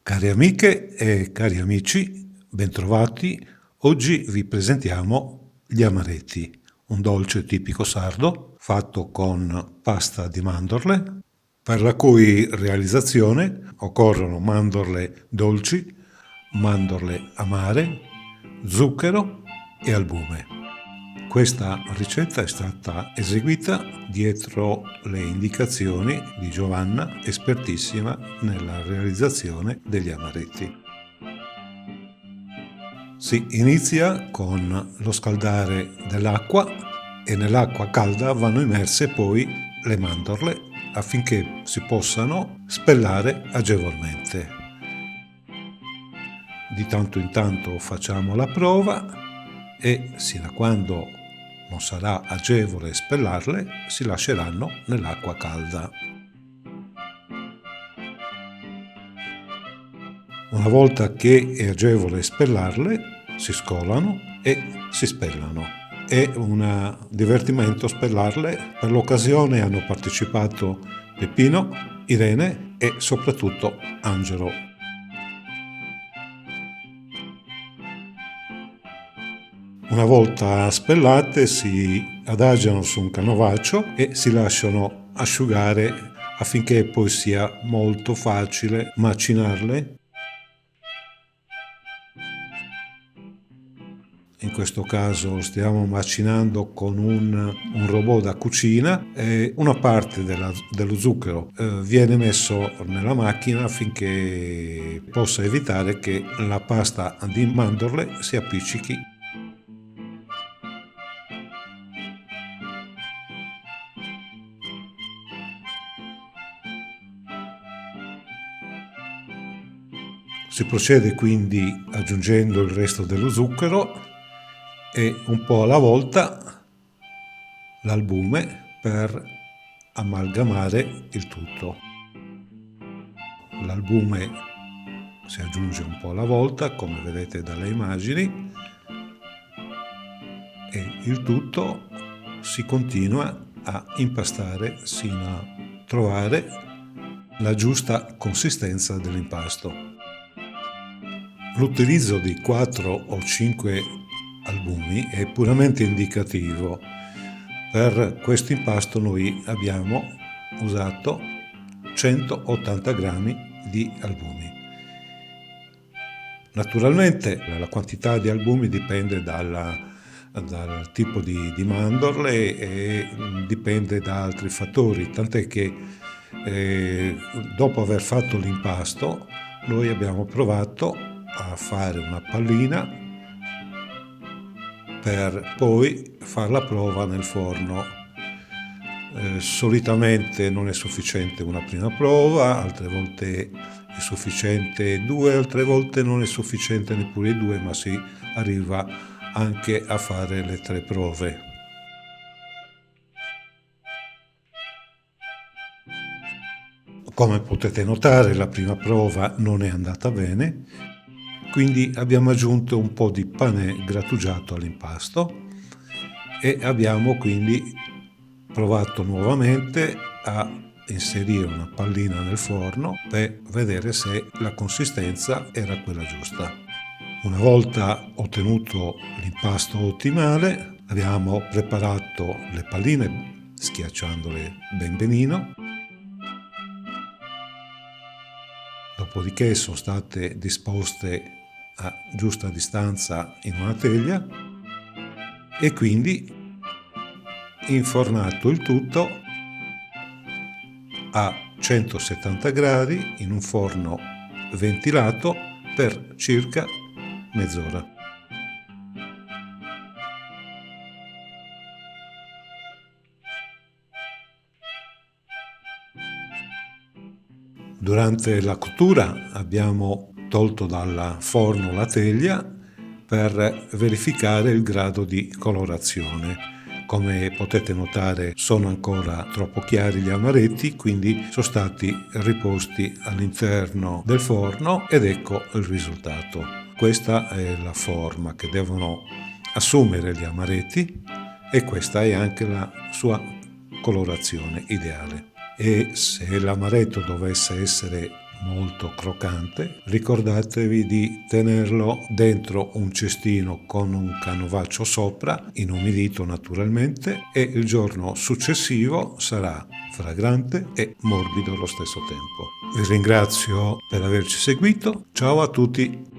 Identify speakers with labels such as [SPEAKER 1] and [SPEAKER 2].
[SPEAKER 1] Cari amiche e cari amici, bentrovati. Oggi vi presentiamo gli amaretti, un dolce tipico sardo fatto con pasta di mandorle, per la cui realizzazione occorrono mandorle dolci, mandorle amare, zucchero e albume. Questa ricetta è stata eseguita dietro le indicazioni di Giovanna, espertissima nella realizzazione degli amaretti. Si inizia con lo scaldare dell'acqua e nell'acqua calda vanno immerse poi le mandorle affinché si possano spellare agevolmente. Di tanto in tanto facciamo la prova e sino a quando non sarà agevole spellarle, si lasceranno nell'acqua calda. Una volta che è agevole spellarle, si scolano e si spellano. È un divertimento spellarle. Per l'occasione hanno partecipato Peppino, Irene e soprattutto Angelo. Una volta spellate si adagiano su un canovaccio e si lasciano asciugare affinché poi sia molto facile macinarle. In questo caso stiamo macinando con un robot da cucina e una parte dello zucchero viene messo nella macchina affinché possa evitare che la pasta di mandorle si appiccichi. Si procede quindi aggiungendo il resto dello zucchero e un po' alla volta l'albume per amalgamare il tutto. L'albume si aggiunge un po' alla volta, come vedete dalle immagini, e il tutto si continua a impastare sino a trovare la giusta consistenza dell'impasto. L'utilizzo di 4 o 5 albumi è puramente indicativo. Per questo impasto noi abbiamo usato 180 grammi di albumi. Naturalmente la quantità di albumi dipende dal tipo di mandorle e dipende da altri fattori, tant'è che dopo aver fatto l'impasto noi abbiamo provato a fare una pallina per poi fare la prova nel forno. Solitamente non è sufficiente una prima prova, altre volte è sufficiente 2, altre volte non è sufficiente neppure 2, ma si arriva anche a fare le 3 prove. Come potete notare, la prima prova non è andata bene, quindi abbiamo aggiunto un po' di pane grattugiato all'impasto e abbiamo quindi provato nuovamente a inserire una pallina nel forno per vedere se la consistenza era quella giusta. Una volta ottenuto l'impasto ottimale, abbiamo preparato le palline schiacciandole ben benino. Dopodiché sono state disposte a giusta distanza in una teglia e quindi infornato il tutto a 170 gradi in un forno ventilato per circa mezz'ora. Durante la cottura abbiamo tolto dal forno la teglia per verificare il grado di colorazione. Come potete notare sono ancora troppo chiari gli amaretti, quindi sono stati riposti all'interno del forno ed ecco il risultato. Questa è la forma che devono assumere gli amaretti e questa è anche la sua colorazione ideale. E se l'amaretto dovesse essere molto croccante. Ricordatevi di tenerlo dentro un cestino con un canovaccio sopra, inumidito naturalmente, e il giorno successivo sarà fragrante e morbido allo stesso tempo. Vi ringrazio per averci seguito. Ciao a tutti!